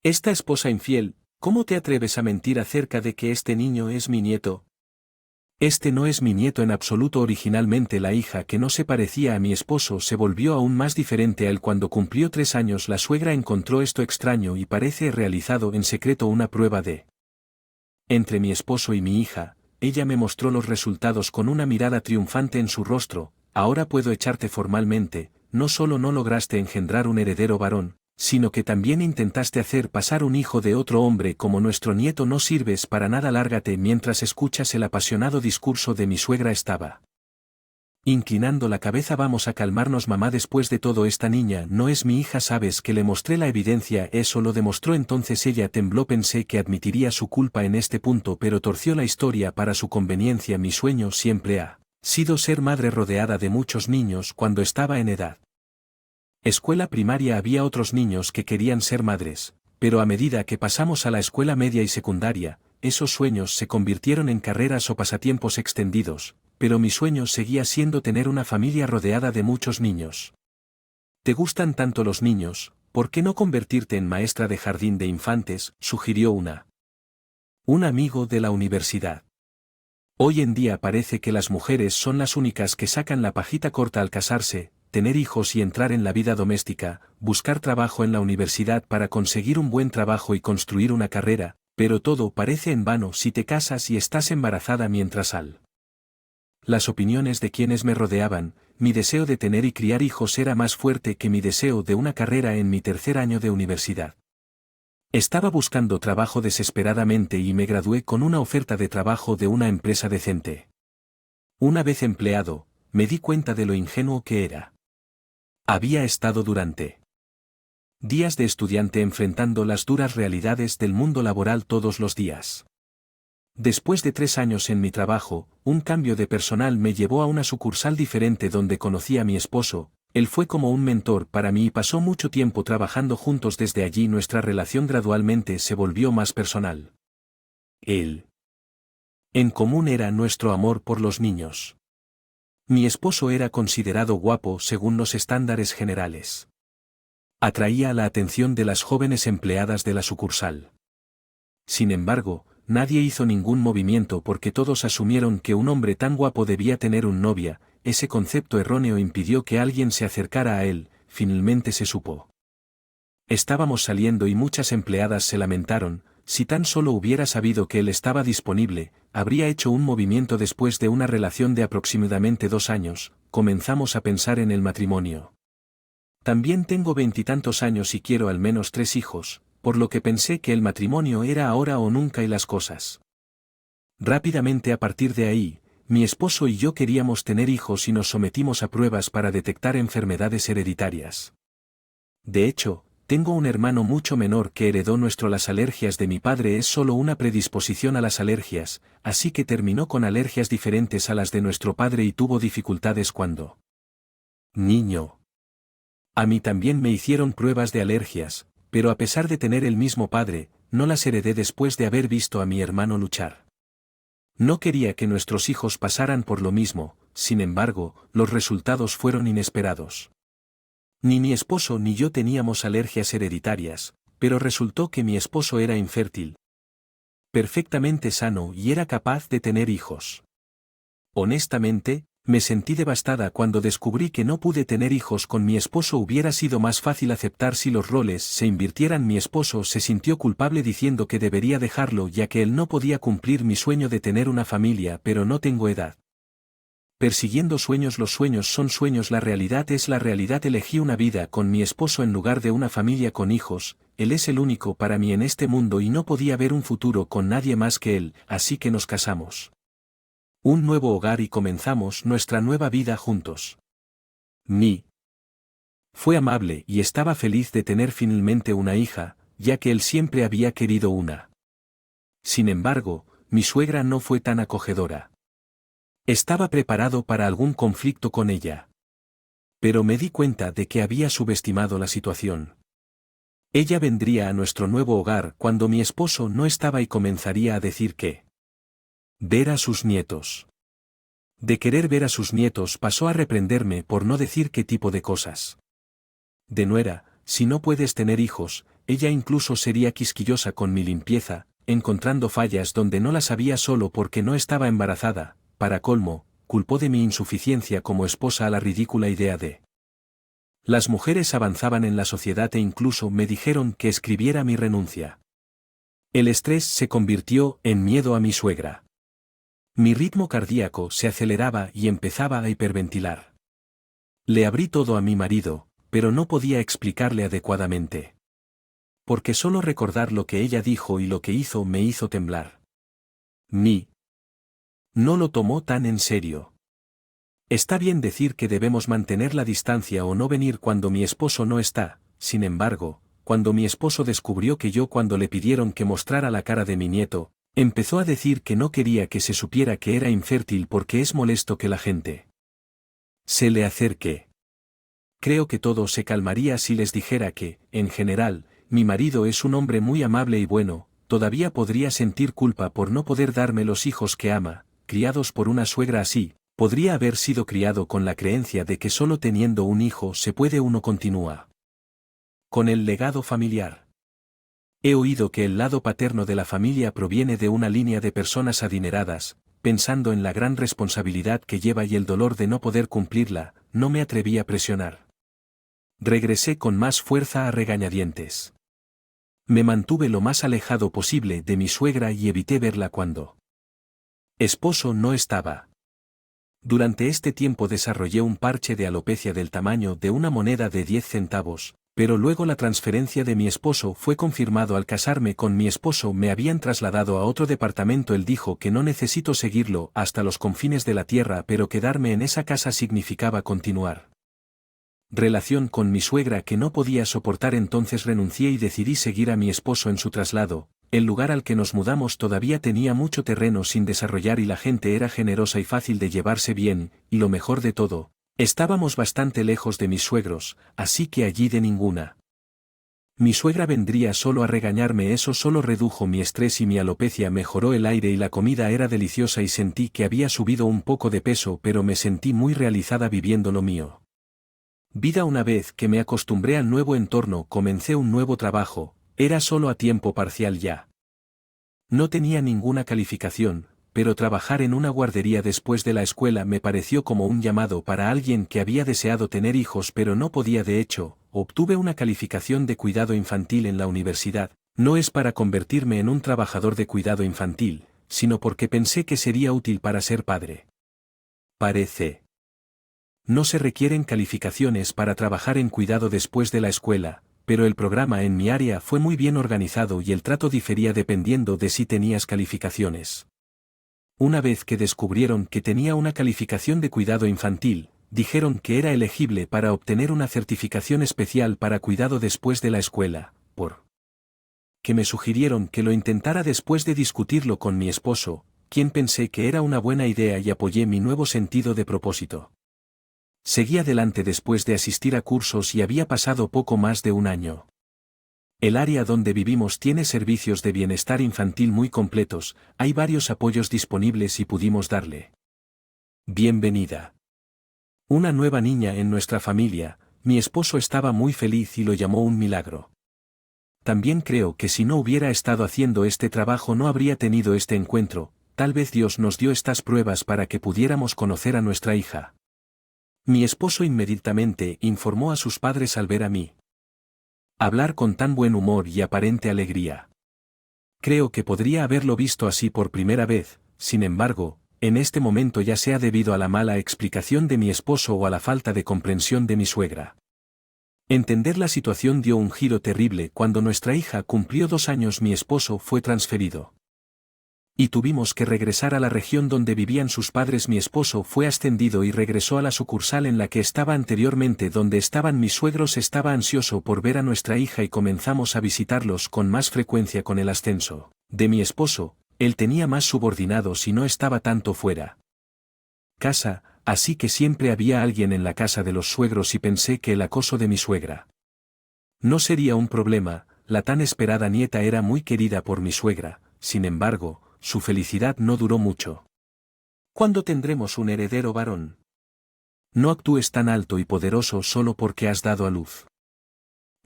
Esta esposa infiel, ¿cómo te atreves a mentir acerca de que este niño es mi nieto? Este no es mi nieto en absoluto. Originalmente la hija que no se parecía a mi esposo se volvió aún más diferente a él cuando cumplió 3 años. La suegra encontró esto extraño y parece realizado en secreto una prueba de entre mi esposo y mi hija. Ella me mostró los resultados con una mirada triunfante en su rostro. Ahora puedo echarte formalmente. No solo no lograste engendrar un heredero varón, sino que también intentaste hacer pasar un hijo de otro hombre como nuestro nieto. No sirves para nada. Lárgate. Mientras escuchas el apasionado discurso de mi suegra estaba inclinando la cabeza. Vamos a calmarnos, mamá. Después de todo, esta niña no es mi hija. Sabes que le mostré la evidencia. Eso lo demostró. Entonces ella tembló. Pensé que admitiría su culpa en este punto, pero torció la historia para su conveniencia. Mi sueño siempre ha sido ser madre rodeada de muchos niños. Cuando estaba en edad escuela primaria había otros niños que querían ser madres, pero a medida que pasamos a la escuela media y secundaria, esos sueños se convirtieron en carreras o pasatiempos extendidos, pero mi sueño seguía siendo tener una familia rodeada de muchos niños. ¿Te gustan tanto los niños? ¿Por qué no convertirte en maestra de jardín de infantes?, sugirió un amigo de la universidad. Hoy en día parece que las mujeres son las únicas que sacan la pajita corta al casarse, tener hijos y entrar en la vida doméstica, buscar trabajo en la universidad para conseguir un buen trabajo y construir una carrera, pero todo parece en vano si te casas y estás embarazada. Mientras las opiniones de quienes me rodeaban, mi deseo de tener y criar hijos era más fuerte que mi deseo de una carrera. En mi tercer año de universidad estaba buscando trabajo desesperadamente y me gradué con una oferta de trabajo de una empresa decente. Una vez empleado, me di cuenta de lo ingenuo que era. Había estado durante días de estudiante enfrentando las duras realidades del mundo laboral todos los días. Después de 3 años en mi trabajo, un cambio de personal me llevó a una sucursal diferente donde conocí a mi esposo. Él fue como un mentor para mí y pasó mucho tiempo trabajando juntos. Desde allí nuestra relación gradualmente se volvió más personal. Él en común era nuestro amor por los niños. Mi esposo era considerado guapo según los estándares generales. Atraía la atención de las jóvenes empleadas de la sucursal. Sin embargo, nadie hizo ningún movimiento porque todos asumieron que un hombre tan guapo debía tener una novia. Ese concepto erróneo impidió que alguien se acercara a él. Finalmente se supo. Estábamos saliendo y muchas empleadas se lamentaron. Si tan solo hubiera sabido que él estaba disponible, habría hecho un movimiento. Después de una relación de aproximadamente 2 años, comenzamos a pensar en el matrimonio. También tengo 20 y tantos años y quiero al menos 3 hijos, por lo que pensé que el matrimonio era ahora o nunca y las cosas. Rápidamente a partir de ahí, mi esposo y yo queríamos tener hijos y nos sometimos a pruebas para detectar enfermedades hereditarias. De hecho, tengo un hermano mucho menor que heredó las alergias de mi padre. Es solo una predisposición a las alergias, así que terminó con alergias diferentes a las de nuestro padre y tuvo dificultades cuando niño. A mí también me hicieron pruebas de alergias, pero a pesar de tener el mismo padre, no las heredé después de haber visto a mi hermano luchar. No quería que nuestros hijos pasaran por lo mismo. Sin embargo, los resultados fueron inesperados. Ni mi esposo ni yo teníamos alergias hereditarias, pero resultó que mi esposo era infértil, perfectamente sano y era capaz de tener hijos. Honestamente, me sentí devastada cuando descubrí que no pude tener hijos con mi esposo. Hubiera sido más fácil aceptar si los roles se invirtieran. Mi esposo se sintió culpable diciendo que debería dejarlo ya que él no podía cumplir mi sueño de tener una familia. Pero no tengo edad. Persiguiendo sueños. Los sueños son sueños. La realidad es la realidad. Elegí una vida con mi esposo en lugar de una familia con hijos. Él es el único para mí en este mundo y no podía ver un futuro con nadie más que él, así que nos casamos. Un nuevo hogar y comenzamos nuestra nueva vida juntos. Fue amable y estaba feliz de tener finalmente una hija, ya que él siempre había querido una. Sin embargo, mi suegra no fue tan acogedora. Estaba preparado para algún conflicto con ella. Pero me di cuenta de que había subestimado la situación. Ella vendría a nuestro nuevo hogar cuando mi esposo no estaba y comenzaría a decir que ver a sus nietos. De querer ver a sus nietos pasó a reprenderme por no decir qué tipo de cosas. De nuera, si no puedes tener hijos, ella incluso sería quisquillosa con mi limpieza, encontrando fallas donde no las había solo porque no estaba embarazada. Para colmo, culpó de mi insuficiencia como esposa a la ridícula idea de las mujeres avanzaban en la sociedad e incluso me dijeron que escribiera mi renuncia. El estrés se convirtió en miedo a mi suegra. Mi ritmo cardíaco se aceleraba y empezaba a hiperventilar. Le abrí todo a mi marido, pero no podía explicarle adecuadamente. Porque solo recordar lo que ella dijo y lo que hizo me hizo temblar. No lo tomó tan en serio. Está bien decir que debemos mantener la distancia o no venir cuando mi esposo no está, sin embargo, cuando mi esposo descubrió que yo cuando le pidieron que mostrara la cara de mi nieto, empezó a decir que no quería que se supiera que era infértil porque es molesto que la gente se le acerque. Creo que todo se calmaría si les dijera que, en general, mi marido es un hombre muy amable y bueno, todavía podría sentir culpa por no poder darme los hijos que ama, criados por una suegra así. Podría haber sido criado con la creencia de que solo teniendo un hijo se puede uno continúa con el legado familiar. He oído que el lado paterno de la familia proviene de una línea de personas adineradas, pensando en la gran responsabilidad que lleva y el dolor de no poder cumplirla, no me atreví a presionar. Regresé con más fuerza a regañadientes. Me mantuve lo más alejado posible de mi suegra y evité verla cuando esposo no estaba. Durante este tiempo desarrollé un parche de alopecia del tamaño de una moneda de 10 centavos, pero luego la transferencia de mi esposo fue confirmado al casarme con mi esposo. Me habían trasladado a otro departamento. Él dijo que no necesito seguirlo hasta los confines de la tierra, pero quedarme en esa casa significaba continuar relación con mi suegra que no podía soportar. Entonces renuncié y decidí seguir a mi esposo en su traslado. El lugar al que nos mudamos todavía tenía mucho terreno sin desarrollar y la gente era generosa y fácil de llevarse bien, y lo mejor de todo, estábamos bastante lejos de mis suegros, así que allí de ninguna. Mi suegra vendría solo a regañarme. Eso solo redujo mi estrés y mi alopecia mejoró. El aire y la comida era deliciosa y sentí que había subido un poco de peso, pero me sentí muy realizada viviendo lo mío. Vida. Una vez que me acostumbré al nuevo entorno, comencé un nuevo trabajo. Era solo a tiempo parcial ya. No tenía ninguna calificación, pero trabajar en una guardería después de la escuela me pareció como un llamado para alguien que había deseado tener hijos pero no podía. De hecho, obtuve una calificación de cuidado infantil en la universidad. No es para convertirme en un trabajador de cuidado infantil, sino porque pensé que sería útil para ser padre. Parece. No se requieren calificaciones para trabajar en cuidado después de la escuela, pero el programa en mi área fue muy bien organizado y el trato difería dependiendo de si tenías calificaciones. Una vez que descubrieron que tenía una calificación de cuidado infantil, dijeron que era elegible para obtener una certificación especial para cuidado después de la escuela, por que me sugirieron que lo intentara después de discutirlo con mi esposo, quien pensé que era una buena idea y apoyé mi nuevo sentido de propósito. Seguí adelante después de asistir a cursos y había pasado poco más de un año. El área donde vivimos tiene servicios de bienestar infantil muy completos, hay varios apoyos disponibles y pudimos darle bienvenida. Una nueva niña en nuestra familia. Mi esposo estaba muy feliz y lo llamó un milagro. También creo que si no hubiera estado haciendo este trabajo no habría tenido este encuentro. Tal vez Dios nos dio estas pruebas para que pudiéramos conocer a nuestra hija. Mi esposo inmediatamente informó a sus padres al ver a mí hablar con tan buen humor y aparente alegría. Creo que podría haberlo visto así por primera vez. Sin embargo, en este momento, ya sea debido a la mala explicación de mi esposo o a la falta de comprensión de mi suegra. Entender la situación dio un giro terrible. Cuando nuestra hija cumplió 2 años, mi esposo fue transferido. Y tuvimos que regresar a la región donde vivían sus padres. Mi esposo fue ascendido y regresó a la sucursal en la que estaba anteriormente donde estaban mis suegros. Estaba ansioso por ver a nuestra hija y comenzamos a visitarlos con más frecuencia. Con el ascenso de mi esposo, él tenía más subordinados y no estaba tanto fuera casa, así que siempre había alguien en la casa de los suegros y pensé que el acoso de mi suegra no sería un problema. La tan esperada nieta era muy querida por mi suegra. Sin embargo, su felicidad no duró mucho. ¿Cuándo tendremos un heredero varón? No actúes tan alto y poderoso solo porque has dado a luz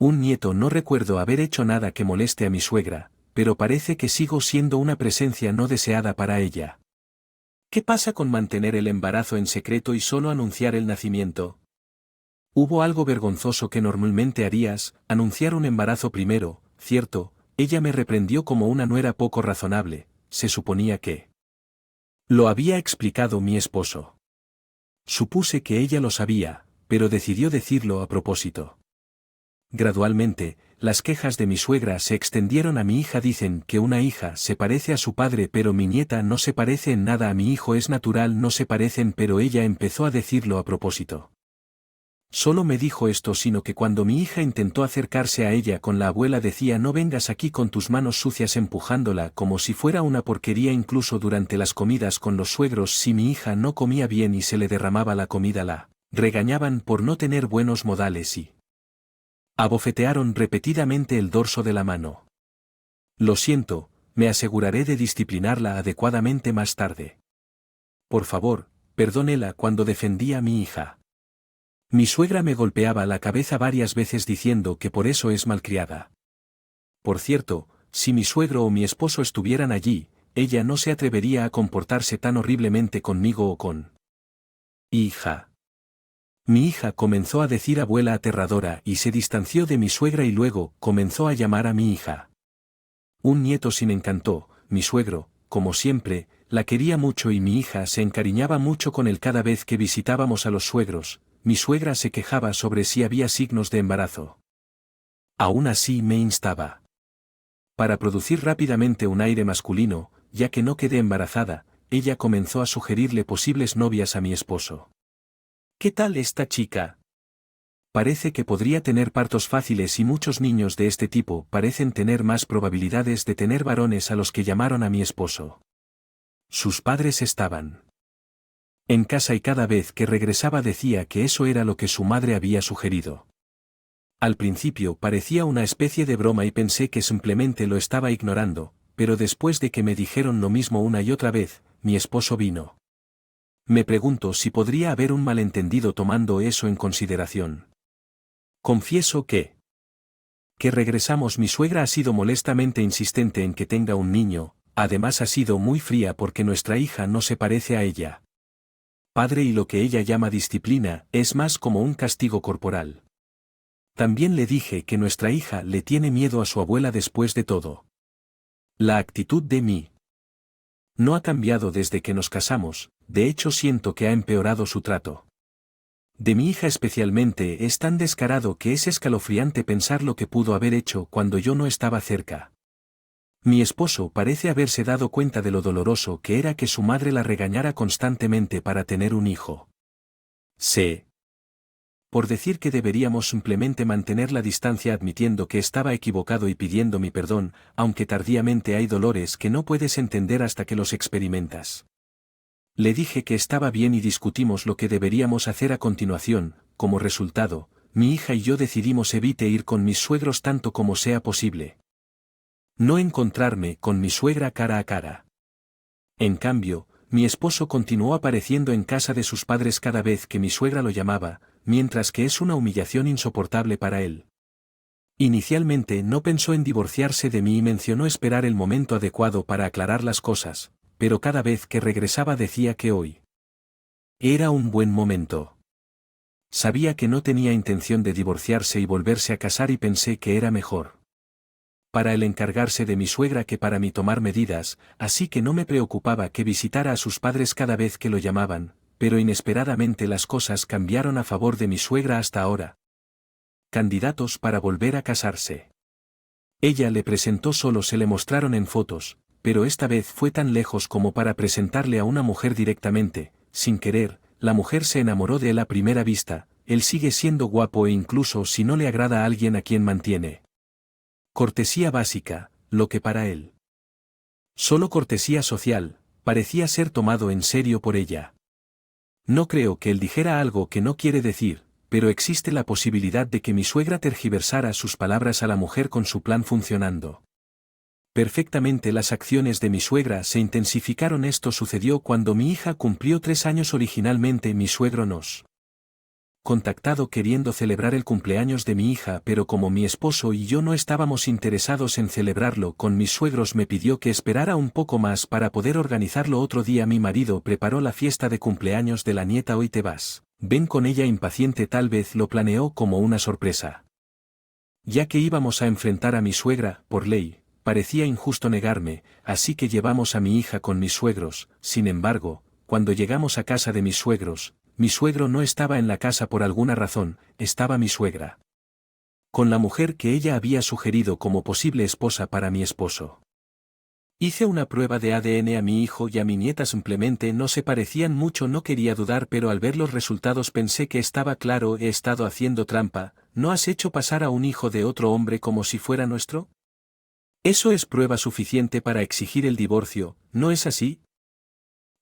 Un nieto. No recuerdo haber hecho nada que moleste a mi suegra, pero parece que sigo siendo una presencia no deseada para ella. ¿Qué pasa con mantener el embarazo en secreto y solo anunciar el nacimiento? Hubo algo vergonzoso que normalmente harías, anunciar un embarazo primero, cierto. Ella me reprendió como una nuera poco razonable. Se suponía que lo había explicado mi esposo. Supuse que ella lo sabía, pero decidió decirlo a propósito. Gradualmente, las quejas de mi suegra se extendieron a mi hija. Dicen que una hija se parece a su padre, pero mi nieta no se parece en nada a mi hijo. Es natural, no se parecen, pero ella empezó a decirlo a propósito. Solo me dijo esto, sino que cuando mi hija intentó acercarse a ella con la abuela decía: no vengas aquí con tus manos sucias, empujándola como si fuera una porquería. Incluso durante las comidas con los suegros, si mi hija no comía bien y se le derramaba la comida, la regañaban por no tener buenos modales y abofetearon repetidamente el dorso de la mano. Lo siento, me aseguraré de disciplinarla adecuadamente más tarde. Por favor, perdónela. Cuando defendía a mi hija, mi suegra me golpeaba la cabeza varias veces diciendo que por eso es malcriada. Por cierto, si mi suegro o mi esposo estuvieran allí, ella no se atrevería a comportarse tan horriblemente conmigo o con hija. Mi hija comenzó a decir abuela aterradora y se distanció de mi suegra y luego comenzó a llamar a mi hija un nieto sin encanto. Mi suegro, como siempre, la quería mucho y mi hija se encariñaba mucho con él. Cada vez que visitábamos a los suegros, mi suegra se quejaba sobre si había signos de embarazo. Aún así me instaba para producir rápidamente un aire masculino. Ya que no quedé embarazada, ella comenzó a sugerirle posibles novias a mi esposo. ¿Qué tal esta chica? Parece que podría tener partos fáciles y muchos niños de este tipo parecen tener más probabilidades de tener varones. A los que llamaron a mi esposo. Sus padres estaban en casa y cada vez que regresaba decía que eso era lo que su madre había sugerido. Al principio parecía una especie de broma y pensé que simplemente lo estaba ignorando, pero después de que me dijeron lo mismo una y otra vez, mi esposo vino. Me pregunto si podría haber un malentendido tomando eso en consideración. Confieso que regresamos. Mi suegra ha sido molestamente insistente en que tenga un niño, además ha sido muy fría porque nuestra hija no se parece a ella padre y lo que ella llama disciplina es más como un castigo corporal. También le dije que nuestra hija le tiene miedo a su abuela. Después de todo, la actitud de mí no ha cambiado desde que nos casamos. De hecho siento que ha empeorado su trato de mi hija especialmente. Es tan descarado que es escalofriante pensar lo que pudo haber hecho cuando yo no estaba cerca. Mi esposo parece haberse dado cuenta de lo doloroso que era que su madre la regañara constantemente para tener un hijo. Sé por decir que deberíamos simplemente mantener la distancia, admitiendo que estaba equivocado y pidiendo mi perdón, aunque tardíamente. Hay dolores que no puedes entender hasta que los experimentas. Le dije que estaba bien y discutimos lo que deberíamos hacer a continuación. Como resultado, mi hija y yo decidimos evite ir con mis suegros tanto como sea posible. No encontrarme con mi suegra cara a cara. En cambio, mi esposo continuó apareciendo en casa de sus padres cada vez que mi suegra lo llamaba, mientras que es una humillación insoportable para él. Inicialmente no pensó en divorciarse de mí y mencionó esperar el momento adecuado para aclarar las cosas, pero cada vez que regresaba decía que hoy era un buen momento. Sabía que no tenía intención de divorciarse y volverse a casar y pensé que era mejor para él encargarse de mi suegra que para mí tomar medidas, así que no me preocupaba que visitara a sus padres cada vez que lo llamaban, pero inesperadamente las cosas cambiaron a favor de mi suegra. Hasta ahora candidatos para volver a casarse. Ella le presentó, solo se le mostraron en fotos, pero esta vez fue tan lejos como para presentarle a una mujer directamente. Sin querer, la mujer se enamoró de él a primera vista. Él sigue siendo guapo e incluso si no le agrada a alguien a quien mantiene cortesía básica, lo que para él solo cortesía social, parecía ser tomado en serio por ella. No creo que él dijera algo que no quiere decir, pero existe la posibilidad de que mi suegra tergiversara sus palabras a la mujer con su plan funcionando perfectamente. Las acciones de mi suegra se intensificaron. Esto sucedió cuando mi hija cumplió 3 años. Originalmente mi suegro nos contactado queriendo celebrar el cumpleaños de mi hija, pero como mi esposo y yo no estábamos interesados en celebrarlo con mis suegros, me pidió que esperara un poco más para poder organizarlo otro día. Mi marido preparó la fiesta de cumpleaños de la nieta. Hoy te vas, ven con ella impaciente. Tal vez lo planeó como una sorpresa. Ya que íbamos a enfrentar a mi suegra, por ley, parecía injusto negarme, así que llevamos a mi hija con mis suegros. Sin embargo, cuando llegamos a casa de mis suegros, mi suegro no estaba en la casa por alguna razón, estaba mi suegra con la mujer que ella había sugerido como posible esposa para mi esposo. Hice una prueba de ADN a mi hijo y a mi nieta, simplemente no se parecían mucho. No quería dudar, pero al ver los resultados pensé que estaba claro. He estado haciendo trampa. ¿No has hecho pasar a un hijo de otro hombre como si fuera nuestro? Eso es prueba suficiente para exigir el divorcio, ¿no es así?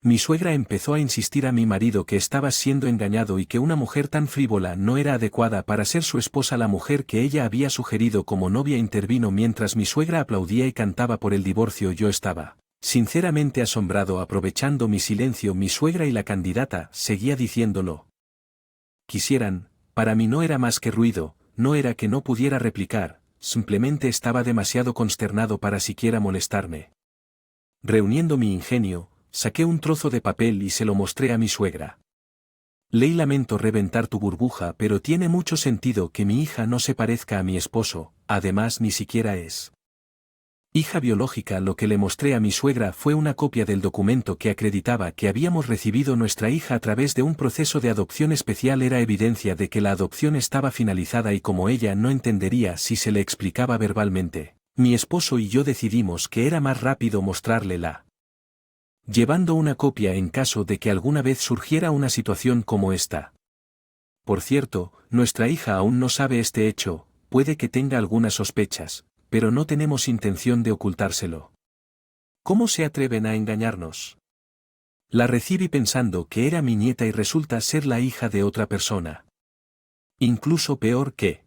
Mi suegra empezó a insistir a mi marido que estaba siendo engañado y que una mujer tan frívola no era adecuada para ser su esposa. La mujer que ella había sugerido como novia intervino mientras mi suegra aplaudía y cantaba por el divorcio. Yo estaba sinceramente asombrado. Aprovechando mi silencio, mi suegra y la candidata seguía diciéndolo quisieran. Para mí no era más que ruido, no era que no pudiera replicar, simplemente estaba demasiado consternado para siquiera molestarme. Reuniendo mi ingenio, saqué un trozo de papel y se lo mostré a mi suegra. Ley, lamento reventar tu burbuja, pero tiene mucho sentido que mi hija no se parezca a mi esposo, además ni siquiera es hija biológica. Lo que le mostré a mi suegra fue una copia del documento que acreditaba que habíamos recibido nuestra hija a través de un proceso de adopción especial. Era evidencia de que la adopción estaba finalizada y como ella no entendería si se le explicaba verbalmente, mi esposo y yo decidimos que era más rápido mostrarle llevando una copia en caso de que alguna vez surgiera una situación como esta. Por cierto, nuestra hija aún no sabe este hecho, puede que tenga algunas sospechas, pero no tenemos intención de ocultárselo. ¿Cómo se atreven a engañarnos? La recibí pensando que era mi nieta y resulta ser la hija de otra persona. Incluso peor que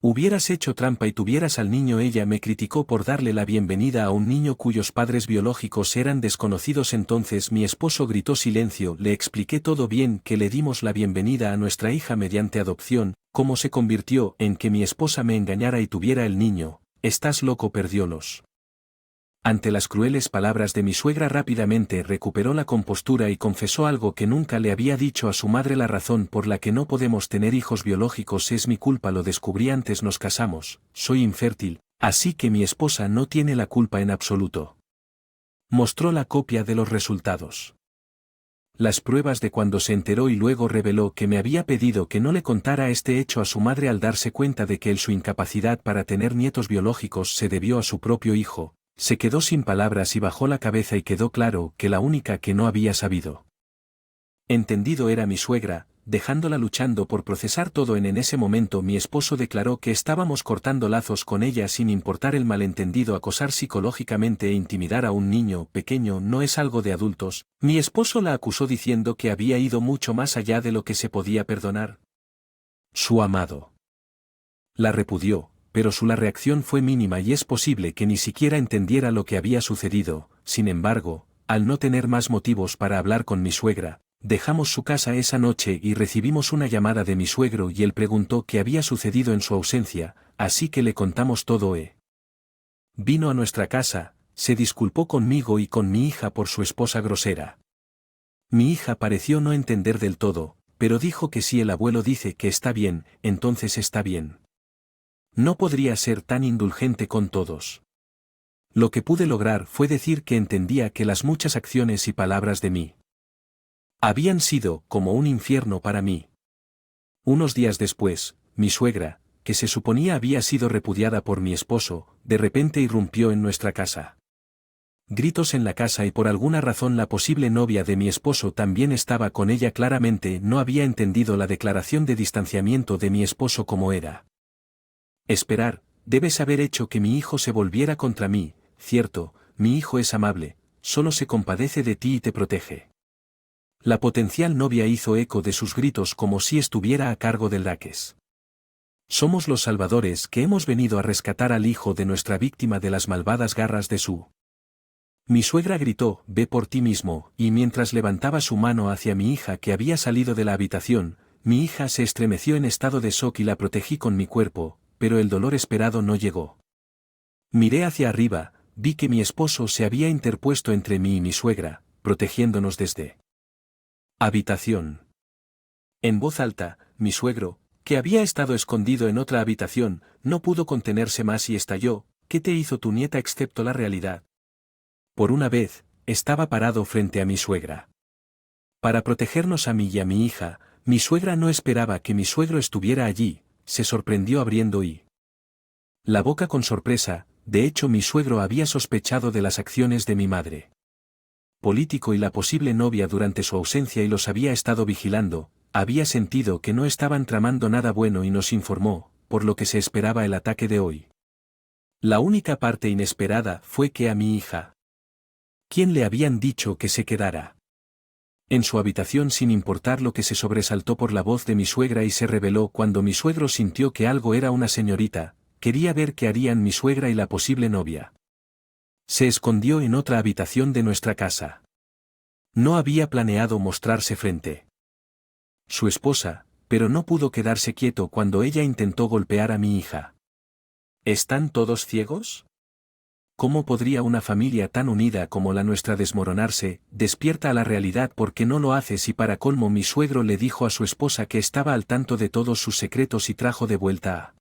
hubieras hecho trampa y tuvieras al niño. Ella me criticó por darle la bienvenida a un niño cuyos padres biológicos eran desconocidos. Entonces mi esposo gritó silencio. Le expliqué todo bien, que le dimos la bienvenida a nuestra hija mediante adopción. ¿Cómo se convirtió en que mi esposa me engañara y tuviera el niño? Estás loco. Perdiólos. Ante las crueles palabras de mi suegra rápidamente recuperó la compostura y confesó algo que nunca le había dicho a su madre. La razón por la que no podemos tener hijos biológicos es mi culpa. Lo descubrí antes nos casamos, soy infértil, así que mi esposa no tiene la culpa en absoluto. Mostró la copia de los resultados. Las pruebas de cuando se enteró y luego reveló que me había pedido que no le contara este hecho a su madre al darse cuenta de que su incapacidad para tener nietos biológicos se debió a su propio hijo. Se quedó sin palabras y bajó la cabeza y quedó claro que la única que no había sabido entendido era mi suegra, dejándola luchando por procesar todo. En ese momento mi esposo declaró que estábamos cortando lazos con ella sin importar el malentendido. Acosar psicológicamente e intimidar a un niño pequeño no es algo de adultos. Mi esposo la acusó diciendo que había ido mucho más allá de lo que se podía perdonar. Su amado la repudió, pero su reacción fue mínima y es posible que ni siquiera entendiera lo que había sucedido. Sin embargo, al no tener más motivos para hablar con mi suegra, dejamos su casa esa noche y recibimos una llamada de mi suegro y él preguntó qué había sucedido en su ausencia, así que le contamos todo. Vino a nuestra casa, se disculpó conmigo y con mi hija por su esposa grosera. Mi hija pareció no entender del todo, pero dijo que si el abuelo dice que está bien, entonces está bien. No podría ser tan indulgente con todos. Lo que pude lograr fue decir que entendía que las muchas acciones y palabras de mí habían sido como un infierno para mí. Unos días después, mi suegra, que se suponía había sido repudiada por mi esposo, de repente irrumpió en nuestra casa. Gritos en la casa y por alguna razón la posible novia de mi esposo también estaba con ella. Claramente no había entendido la declaración de distanciamiento de mi esposo como era esperar. Debes haber hecho que mi hijo se volviera contra mí. Cierto, mi hijo es amable, solo se compadece de ti y te protege. La potencial novia hizo eco de sus gritos como si estuviera a cargo del Daques. Somos los salvadores que hemos venido a rescatar al hijo de nuestra víctima de las malvadas garras de su. Mi suegra gritó, ve por ti mismo, y mientras levantaba su mano hacia mi hija que había salido de la habitación, Mi hija se estremeció en estado de shock y la protegí con mi cuerpo, pero el dolor esperado no llegó. Miré hacia arriba, vi que mi esposo se había interpuesto entre mí y mi suegra, protegiéndonos desde habitación. En voz alta, mi suegro, que había estado escondido en otra habitación, no pudo contenerse más y estalló: ¿qué te hizo tu nieta excepto la realidad? Por una vez, estaba parado frente a mi suegra. Para protegernos a mí y a mi hija, mi suegra no esperaba que mi suegro estuviera allí, se sorprendió abriendo la boca con sorpresa. De hecho mi suegro había sospechado de las acciones de mi madre político y la posible novia durante su ausencia y los había estado vigilando, había sentido que no estaban tramando nada bueno y nos informó, por lo que se esperaba el ataque de hoy. La única parte inesperada fue que a mi hija, ¿quién le habían dicho que se quedara en su habitación sin importar lo que? Se sobresaltó por la voz de mi suegra y se rebeló cuando mi suegro sintió que algo era una señorita, quería ver qué harían mi suegra y la posible novia. Se escondió en otra habitación de nuestra casa. No había planeado mostrarse frente su esposa, pero no pudo quedarse quieto cuando ella intentó golpear a mi hija. ¿Están todos ciegos? ¿Cómo podría una familia tan unida como la nuestra desmoronarse? Despierta a la realidad porque no lo haces. Y para colmo mi suegro le dijo a su esposa que estaba al tanto de todos sus secretos y trajo de vuelta a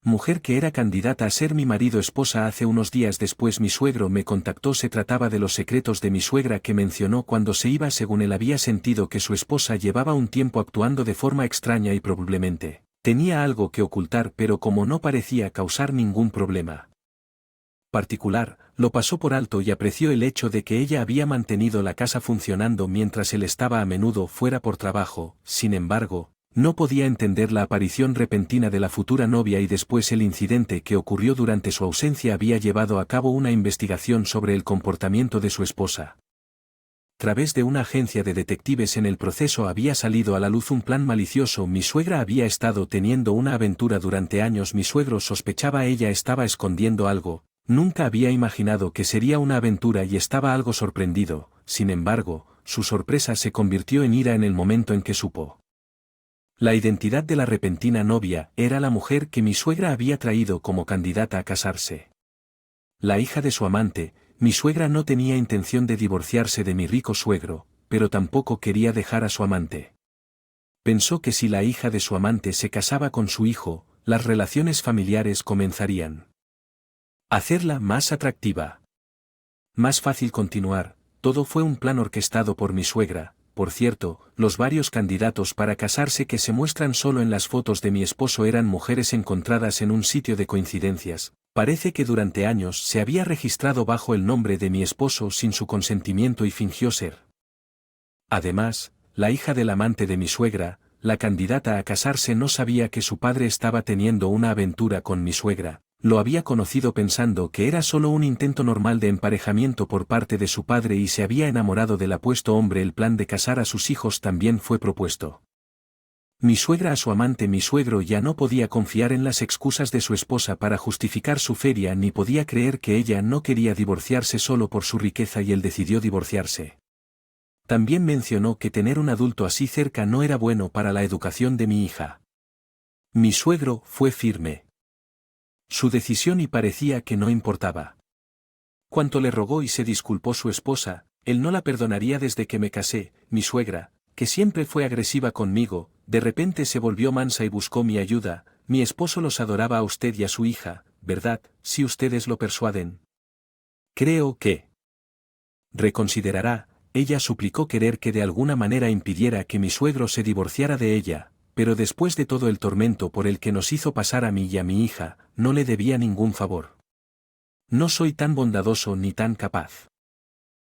mujer que era candidata a ser mi marido esposa. Hace unos días después mi suegro me contactó. Se trataba de los secretos de mi suegra que mencionó cuando se iba. Según él había sentido que su esposa llevaba un tiempo actuando de forma extraña y probablemente tenía algo que ocultar, pero como no parecía causar ningún problema particular, lo pasó por alto y apreció el hecho de que ella había mantenido la casa funcionando mientras él estaba a menudo fuera por trabajo. Sin embargo, no podía entender la aparición repentina de la futura novia y después el incidente que ocurrió durante su ausencia. Había llevado a cabo una investigación sobre el comportamiento de su esposa. A través de una agencia de detectives en el proceso había salido a la luz un plan malicioso. Mi suegra había estado teniendo una aventura durante años. Mi suegro sospechaba ella estaba escondiendo algo. Nunca había imaginado que sería una aventura y estaba algo sorprendido. Sin embargo, su sorpresa se convirtió en ira en el momento en que supo la identidad de la repentina novia. Era la mujer que mi suegra había traído como candidata a casarse. La hija de su amante. Mi suegra no tenía intención de divorciarse de mi rico suegro, pero tampoco quería dejar a su amante. Pensó que si la hija de su amante se casaba con su hijo, las relaciones familiares comenzarían a hacerla más atractiva. Más fácil continuar. Todo fue un plan orquestado por mi suegra. Por cierto, los varios candidatos para casarse que se muestran solo en las fotos de mi esposo eran mujeres encontradas en un sitio de coincidencias. Parece que durante años se había registrado bajo el nombre de mi esposo sin su consentimiento y fingió ser. Además, la hija del amante de mi suegra, la candidata a casarse, no sabía que su padre estaba teniendo una aventura con mi suegra. Lo había conocido pensando que era solo un intento normal de emparejamiento por parte de su padre y se había enamorado del apuesto hombre. El plan de casar a sus hijos también fue propuesto. Mi suegra a su amante. Mi suegro ya no podía confiar en las excusas de su esposa para justificar su feria ni podía creer que ella no quería divorciarse solo por su riqueza y él decidió divorciarse. También mencionó que tener un adulto así cerca no era bueno para la educación de mi hija. Mi suegro fue firme su decisión y parecía que no importaba cuánto le rogó y se disculpó su esposa. Él no la perdonaría desde que me casé. Mi suegra, que siempre fue agresiva conmigo, de repente se volvió mansa y buscó mi ayuda. Mi esposo los adoraba a usted y a su hija, ¿verdad? Si ustedes lo persuaden. Creo que reconsiderará. Ella suplicó querer que de alguna manera impidiera que mi suegro se divorciara de ella, pero después de todo el tormento por el que nos hizo pasar a mí y a mi hija, no le debía ningún favor. No soy tan bondadoso ni tan capaz.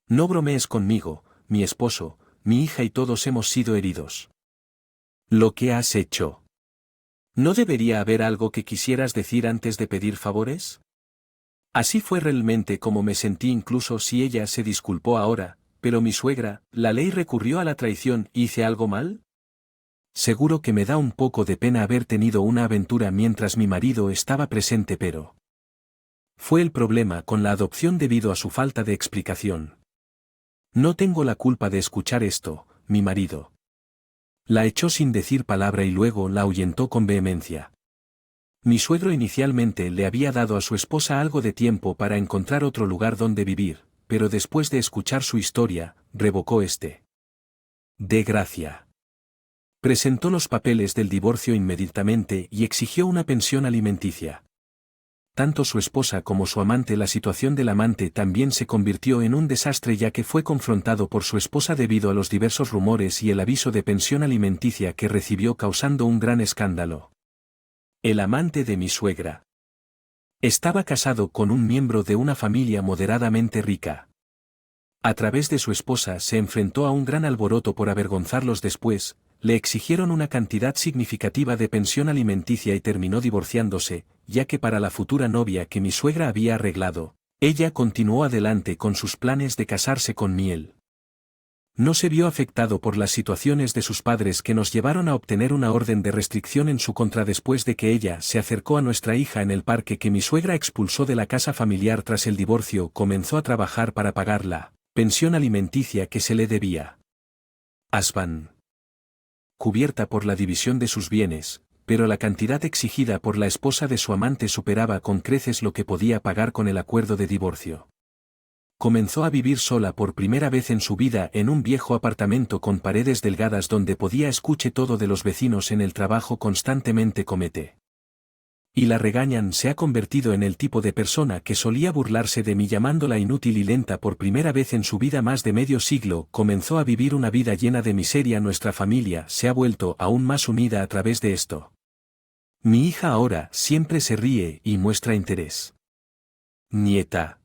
No bromees conmigo, mi esposo, mi hija y todos hemos sido heridos. Lo que has hecho. ¿No debería haber algo que quisieras decir antes de pedir favores? Así fue realmente como me sentí, incluso si ella se disculpó ahora, pero mi suegra, la ley recurrió a la traición. ¿Hice algo mal? Seguro que me da un poco de pena haber tenido una aventura mientras mi marido estaba presente, pero fue el problema con la adopción debido a su falta de explicación. No tengo la culpa de escuchar esto, mi marido La echó sin decir palabra y luego la ahuyentó con vehemencia. Mi suegro inicialmente le había dado a su esposa algo de tiempo para encontrar otro lugar donde vivir, pero después de escuchar su historia, revocó de gracia. Presentó los papeles del divorcio inmediatamente y exigió una pensión alimenticia. Tanto su esposa como su amante, la situación del amante también se convirtió en un desastre ya que fue confrontado por su esposa debido a los diversos rumores y el aviso de pensión alimenticia que recibió causando un gran escándalo. El amante de mi suegra estaba casado con un miembro de una familia moderadamente rica. A través de su esposa se enfrentó a un gran alboroto por avergonzarlos después, le exigieron una cantidad significativa de pensión alimenticia y terminó divorciándose, ya que para la futura novia que mi suegra había arreglado, ella continuó adelante con sus planes de casarse con Miel. No se vio afectado por las situaciones de sus padres que nos llevaron a obtener una orden de restricción en su contra después de que ella se acercó a nuestra hija en el parque que mi suegra expulsó de la casa familiar tras el divorcio. Comenzó a trabajar para pagar la pensión alimenticia que se le debía. Asban. Cubierta por la división de sus bienes, pero la cantidad exigida por la esposa de su amante superaba con creces lo que podía pagar con el acuerdo de divorcio. Comenzó a vivir sola por primera vez en su vida en un viejo apartamento con paredes delgadas donde podía escuchar todo de los vecinos en el trabajo constantemente comete. Y la regañan. Se ha convertido en el tipo de persona que solía burlarse de mí llamándola inútil y lenta. Por primera vez en su vida más de medio siglo comenzó a vivir una vida llena de miseria. Nuestra familia se ha vuelto aún más unida a través de esto. Mi hija ahora siempre se ríe y muestra interés. Nieta.